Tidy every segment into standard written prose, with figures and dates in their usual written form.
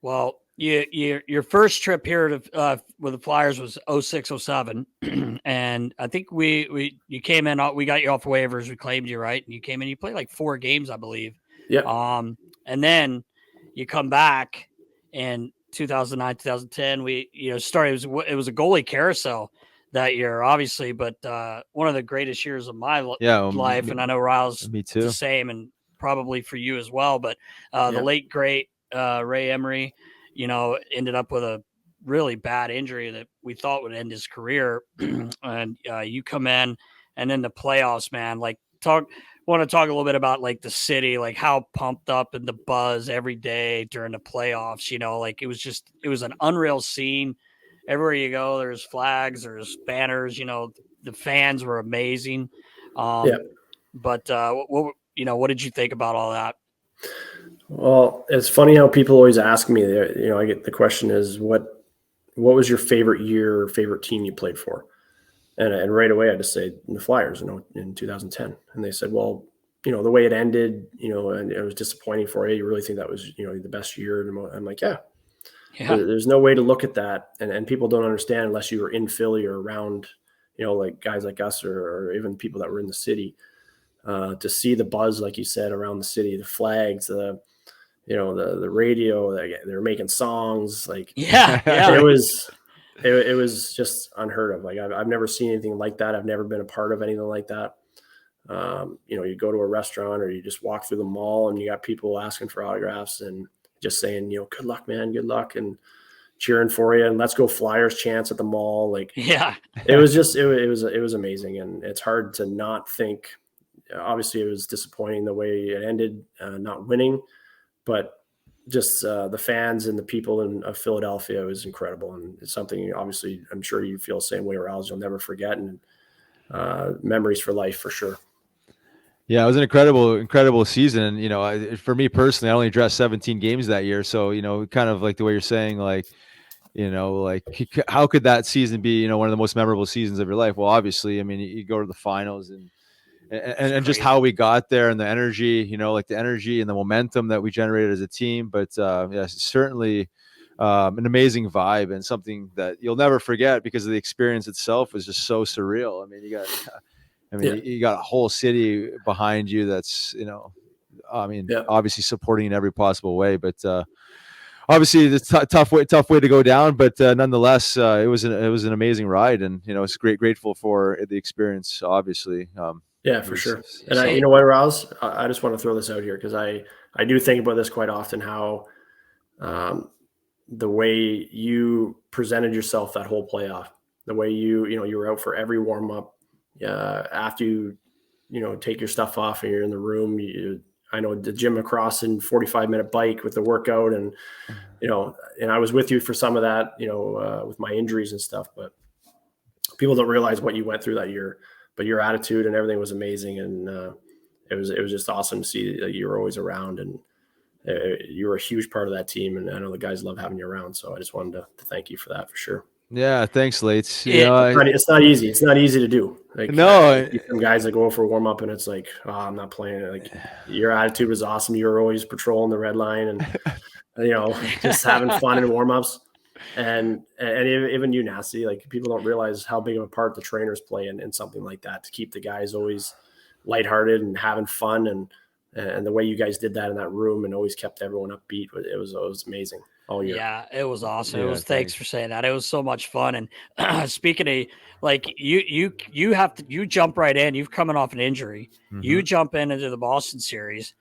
Well, your first trip here to with the Flyers was 06, 07. And I think you came in. We got you off waivers. We claimed you, right? And you came in. You played like 4 games, I believe. Yeah. And then you come back in 2009, 2010. We started. It was a goalie carousel that year, obviously, but one of the greatest years of my life. And I know Ryle's me too. the same, and probably for you as well. But the late great Ray Emery, ended up with a really bad injury that we thought would end his career. And you come in, and then the playoffs, man. Want to talk a little bit about like the city, like how pumped up and the buzz every day during the playoffs. It was an unreal scene. Everywhere you go, there's flags, there's banners. The fans were amazing. But what did you think about all that? Well, it's funny how people always ask me. I get the question is what was your favorite year, favorite team you played for? And right away I just say the Flyers, in 2010. And they said, well, the way it ended, and it was disappointing for you. You really think that was, the best year? And I'm like, yeah. There's no way to look at that. And people don't understand unless you were in Philly or around, like guys like us or even people that were in the city, to see the buzz, like you said, around the city, the flags, the radio, they were making songs. Like, it was just unheard of. Like I've never seen anything like that. I've never been a part of anything like that. You go to a restaurant or you just walk through the mall and you got people asking for autographs and just saying, good luck, man, good luck, and cheering for you, and let's go Flyers chants at the mall. Like, it was just, it was amazing. And it's hard to not think. Obviously it was disappointing the way it ended, not winning, but just the fans and the people of Philadelphia was incredible. And it's something, obviously, I'm sure you feel the same way, Rouse, you'll never forget, and memories for life for sure. Yeah, it was an incredible season. And, for me personally, I only dressed 17 games that year. So, kind of like the way you're saying, like, how could that season be, one of the most memorable seasons of your life? Well, obviously, I mean, you go to the finals and just how we got there and the energy, like the energy and the momentum that we generated as a team. But certainly an amazing vibe and something that you'll never forget because of the experience itself was just so surreal. I mean, you got a whole city behind you that's, obviously supporting in every possible way. But obviously it's tough way to go down. But nonetheless, it was an amazing ride, and it's grateful for the experience. Obviously, for sure. And you know what, Rouse, I just want to throw this out here because I do think about this quite often. How the way you presented yourself that whole playoff, the way you were out for every warm up. After you take your stuff off and you're in the room, I know the gym across in 45-minute bike with the workout, and and I was with you for some of that, with my injuries and stuff. But people don't realize what you went through that year. But your attitude and everything was amazing, and it was just awesome to see that you were always around, and you were a huge part of that team. And I know the guys love having you around, so I just wanted to thank you for that for sure. Yeah, thanks, Leighton. It's not easy. It's not easy to do. Like, no, some guys that go for a warm up and it's like, oh, I'm not playing. Like, your attitude was awesome. You were always patrolling the red line and just having fun in warm ups. And even you, Nasty, like, people don't realize how big of a part the trainers play in something like that, to keep the guys always lighthearted and having fun. And the way you guys did that in that room and always kept everyone upbeat, it was amazing all year. Yeah, it was awesome. Yeah, thanks for saying that. It was so much fun. And speaking of, like, you jump right in. You've coming off an injury. Mm-hmm. You jump into the Boston series.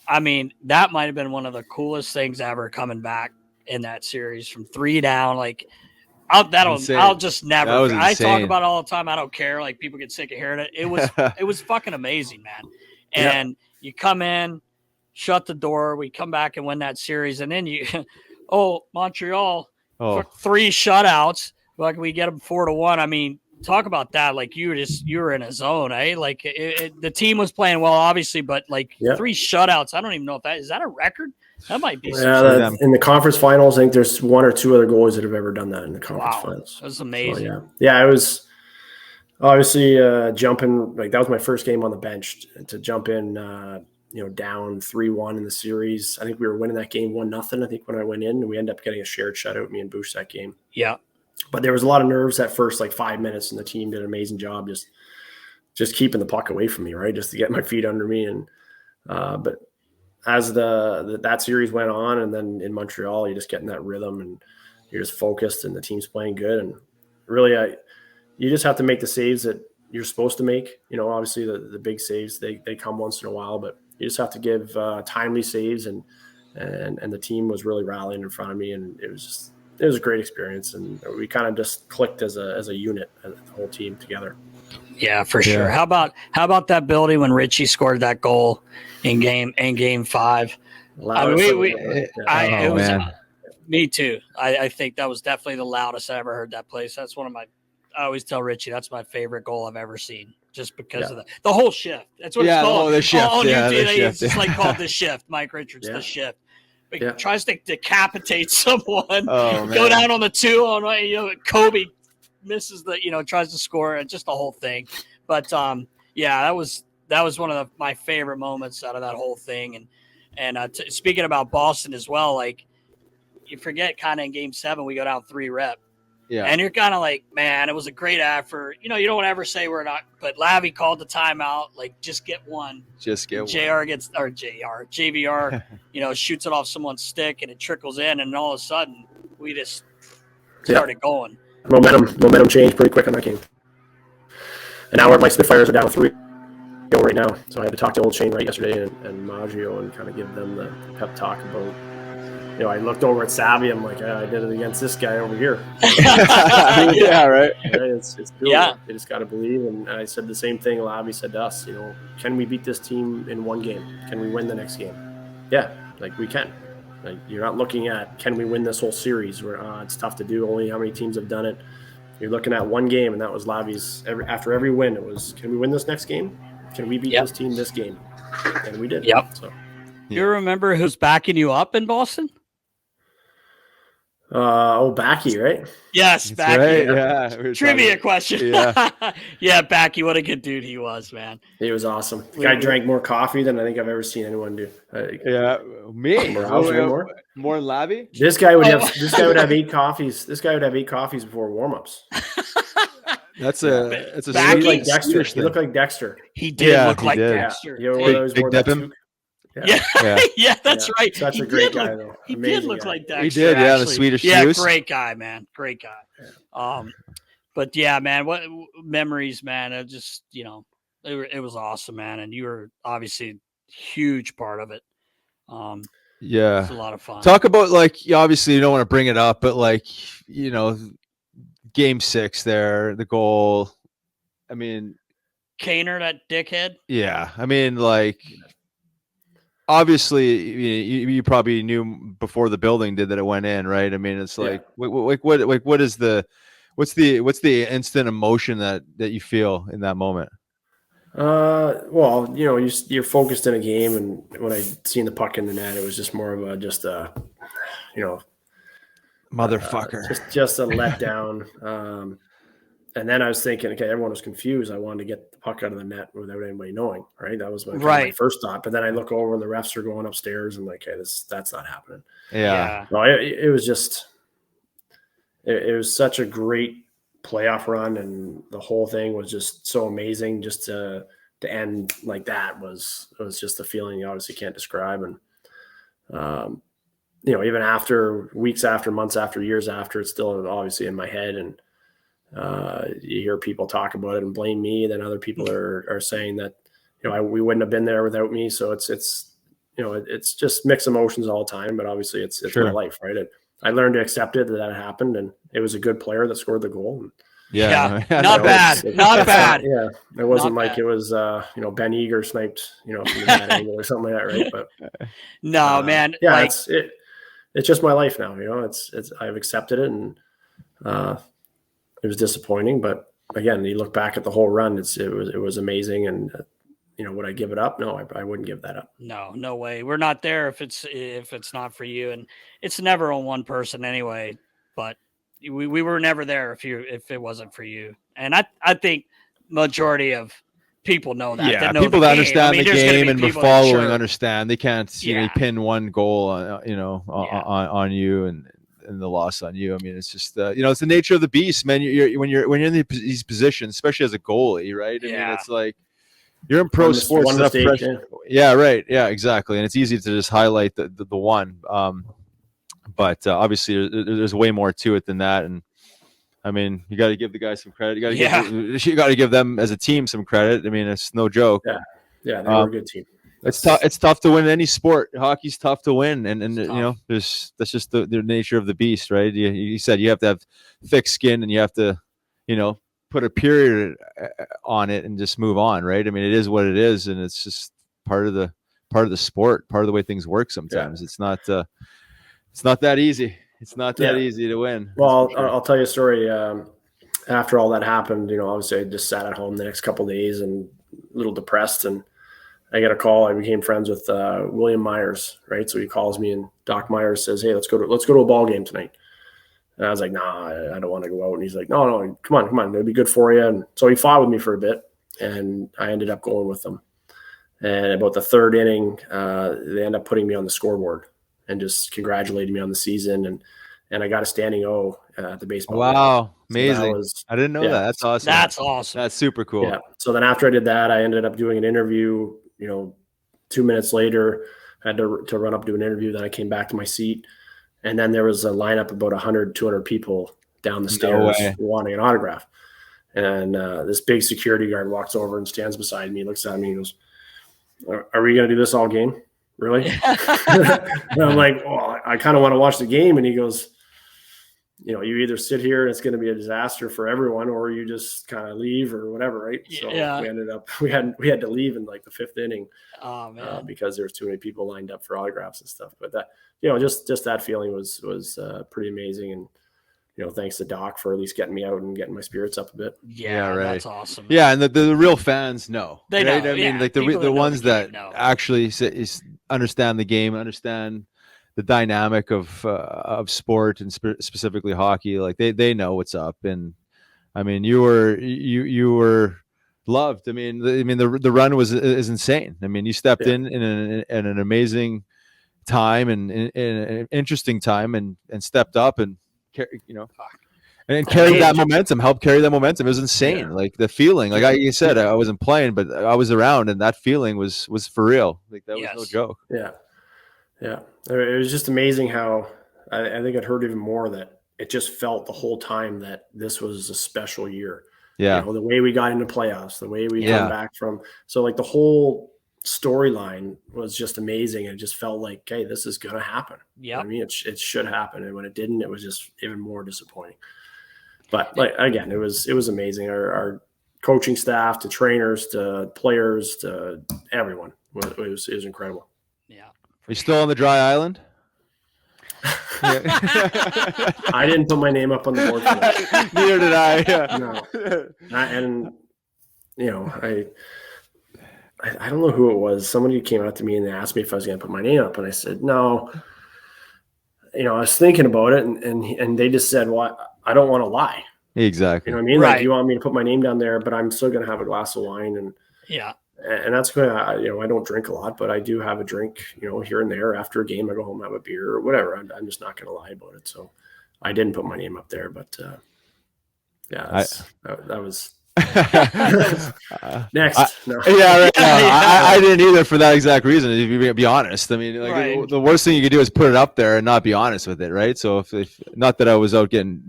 I mean, that might have been one of the coolest things ever, coming back in that series from 3 down. Like, I'll just never. I talk about it all the time. I don't care. Like, people get sick of hearing it. It was fucking amazing, man. And you come in, shut the door. We come back and win that series, and then Montreal, 3 shutouts. Like, we get them 4-1. I mean, talk about that. Like, you were in a zone, eh? Like, the team was playing well, obviously, but like 3 shutouts. I don't even know if is that a record. That might be. In the conference finals, I think there's 1 or 2 other goalies that have ever done that in the conference finals. That was amazing. So, it was obviously jumping. Like, that was my first game on the bench to jump in. down 3-1 in the series. I think we were winning that game 1-0. I think when I went in, and we ended up getting a shared shutout, me and Bush, that game. Yeah. But there was a lot of nerves that first 5 minutes, and the team did an amazing job just keeping the puck away from me, right? Just to get my feet under me. And but as that series went on, and then in Montreal, you just get in that rhythm and you're just focused, and the team's playing good. And really, you just have to make the saves that you're supposed to make. Obviously the big saves, they come once in a while, but you just have to give timely saves, and the team was really rallying in front of me, and it was a great experience, and we kind of just clicked as a unit, the whole team together. Yeah, for sure. How about that ability when Richie scored that goal in game 5? Me too. I think that was definitely the loudest I ever heard that place. That's I always tell Richie that's my favorite goal I've ever seen, just because of the whole shift. That's what it's called. The shift. On YouTube, it's just called the shift. Mike Richards, the shift. He tries to decapitate someone, go down on the 2 on Kobe misses tries to score, and just the whole thing. But that was one of my favorite moments out of that whole thing. And speaking about Boston as well, you forget kind of in game 7 we go down 3-rep. Yeah. And you're kind of like, man, it was a great effort. You don't ever say we're not, but Lavi called the timeout, just get one. JVR, shoots it off someone's stick, and it trickles in, and all of a sudden we just started going. Momentum changed pretty quick on that game. And now my Spitfires are down 3 right now. So I had to talk to Old Shane right yesterday and Maggio and kind of give them the pep talk about, I looked over at Savvy. I'm like, I did it against this guy over here. Yeah, right. It's cool. You just got to believe. And I said the same thing Lavi said to us. Can we beat this team in one game? Can we win the next game? Yeah, we can. You're not looking at, can we win this whole series? Where it's tough to do. Only how many teams have done it. You're looking at one game, and that was Lavi's. After every win, it was, can we win this next game? Can we beat this team this game? And we did. Yep. So, you remember who's backing you up in Boston? Backy, right? Yes, Backy. Right. Yeah. Trivia question. Yeah. Backy, what a good dude he was, man. He was awesome. The guy drank more coffee than I think I've ever seen anyone do. Me? More than Lavi? This guy would have 8 coffees. This guy would have 8 coffees before warm-ups. It's a Backy, like Dexter. He looked like Dexter. He did look like Dexter. Big Deppin. Yeah, that's right. Such a great guy, though. He did look like Dexter. He did, actually. The Swedish juice. Great guy, man. Great guy. But yeah, man, what memories, man. It just, it was awesome, man. And you were obviously a huge part of it. It's a lot of fun. Talk about obviously you don't want to bring it up, but game 6 there, the goal. I mean, Kaner, that dickhead. Yeah, I mean, obviously, you probably knew before the building did that it went in, right? I mean, it's what is what's the instant emotion that you feel in that moment? Well, you're focused in a game, and when I seen the puck in the net, it was just more of a motherfucker, just a letdown. And then I was thinking, okay, everyone was confused. I wanted to get the puck out of the net without anybody knowing, right? That was my first thought. But then I look over and the refs are going upstairs, and okay, that's not happening. Yeah. No, it was just, it was such a great playoff run, and the whole thing was just so amazing. Just to end like that was just a feeling you obviously can't describe. And even after weeks after, months after, years after, it's still obviously in my head. And you hear people talk about it and blame me. Then other people are saying that, we wouldn't have been there without me. So it's just mixed emotions all the time, but obviously it's my life, right? I learned to accept it that happened, and it was a good player that scored the goal. And, not bad. Not bad. It wasn't like it was, Ben Eager sniped, from the bad angle or something like that, right? But no, man. Yeah, it's just my life now. I've accepted it, and it was disappointing, but again, you look back at the whole run, it was amazing. And would I give it up? No, I wouldn't give that up. No way. We're not there if it's not for you, and it's never on one person anyway. But we were never there if it wasn't for you. And I think majority of people know that. Yeah, they know people that understand the game and the following understand. They can't pin one goal on on you and the loss on you. I mean, it's just it's the nature of the beast, man. When you're in these positions, especially as a goalie, right? I mean, it's like you're in pro sports. One mistake, yeah, right. Yeah, exactly. And it's easy to just highlight the one. But obviously, there's way more to it than that. And I mean, you got to give the guys some credit. You got to give them as a team some credit. I mean, it's no joke. Yeah, they were a good team. It's tough. It's tough to win any sport. Hockey's tough to win, and that's just the nature of the beast, right? You said you have to have thick skin, and you have to, put a period on it and just move on, right? I mean, it is what it is, and it's just part of the sport, part of the way things work. Sometimes it's not that easy. It's not that easy to win. Well, I'll tell you a story. After all that happened, obviously I just sat at home the next couple of days and a little depressed, and I got a call. I became friends with William Myers, right? So he calls me, and Doc Myers says, "Hey, let's go to a ball game tonight." And I was like, "Nah, I don't want to go out." And he's like, "No, come on, it'll be good for you." And so he fought with me for a bit, and I ended up going with them. And about the third inning, they end up putting me on the scoreboard and just congratulating me on the season, and I got a standing O at the baseball. Wow, game. amazing! So I didn't know that. That's awesome. That's awesome. That's super cool. Yeah. So then after I did that, I ended up doing an interview. 2 minutes later, I had to run up to an interview. Then I came back to my seat, and then there was a lineup about 100, 200 people down the stairs wanting an autograph. And this big security guard walks over and stands beside me, looks at me, and goes, "Are we going to do this all game? Really?" And I'm like, "Well, I kind of want to watch the game." And he goes, "You either sit here and it's going to be a disaster for everyone, or you just kind of leave or whatever." Right. So we ended up, we had to leave in like the fifth inning because there was too many people lined up for autographs and stuff. But that, just that feeling was pretty amazing. And, thanks to Doc for at least getting me out and getting my spirits up a bit. Yeah, right. That's awesome. Yeah. And the real fans know. They right? know. I mean, like the ones that actually understand the game, understand the dynamic of sport and specifically hockey, like they know what's up. And I mean, you were loved. I mean, the run is insane. I mean, you stepped in an amazing time and in an interesting time and stepped up and carried that momentum, helped carry that momentum. It was insane. Yeah. Like the feeling, like you said, I wasn't playing, but I was around, and that feeling was for real. Like that was no joke. Yeah. Yeah. It was just amazing how I think it hurt even more that it just felt the whole time that this was a special year. Yeah. The way we got into playoffs, the way we come back from. So like the whole storyline was just amazing. And it just felt like, hey, this is going to happen. Yeah. I mean, it should happen. And when it didn't, it was just even more disappointing. But like, again, it was amazing. Our coaching staff, to trainers, to players, to everyone. It was incredible. Yeah. Are you still on the dry island? I didn't put my name up on the board for that. Neither did I. Yeah. No. I don't know who it was. Somebody came out to me and they asked me if I was going to put my name up, and I said no. I was thinking about it, and they just said, "Well, I don't want to lie." Exactly. You know what I mean? Right. Like, you want me to put my name down there, but I'm still going to have a glass of wine, and that's good. I don't drink a lot, but I do have a drink, here and there. After a game, I go home, have a beer or whatever. I'm just not going to lie about it. So I didn't put my name up there, but that was next. No. Yeah, right. No, I didn't either for that exact reason. If you be honest, I mean, like the worst thing you could do is put it up there and not be honest with it, right? So if not that I was out getting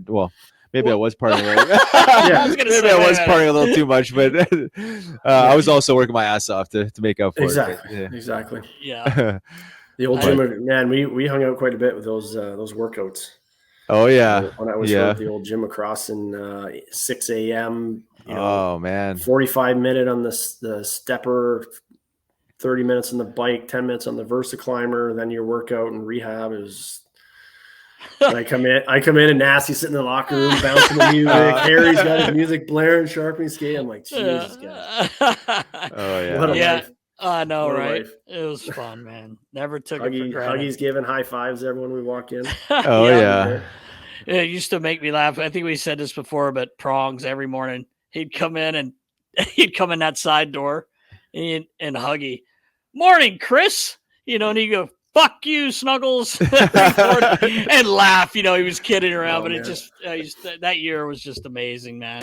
maybe I was partying. Maybe I was partying a little too much, but I was also working my ass off to make up for it. Exactly. Yeah. The old gym, man. We hung out quite a bit with those workouts. Oh yeah. When I was at the old gym across in 6 a.m. Oh man. 45-minute on the stepper, 30 minutes on the bike, 10 minutes on the Versa climber, then your workout and rehab is. And I come in and Nasty's sitting in the locker room bouncing the music. Harry's got his music blaring, sharpening skate. I'm like, Jesus, guys. Oh yeah. What a life. I know, right? It was fun, man. Never took it for granted. Huggy's giving high fives to everyone we walk in. Oh yeah. It used to make me laugh. I think we said this before, but Prongs every morning he'd come in and he'd come in that side door and Huggy, morning, Chris. And he'd go, fuck you, Snuggles, and laugh. He was kidding around, but it just that year was just amazing, man.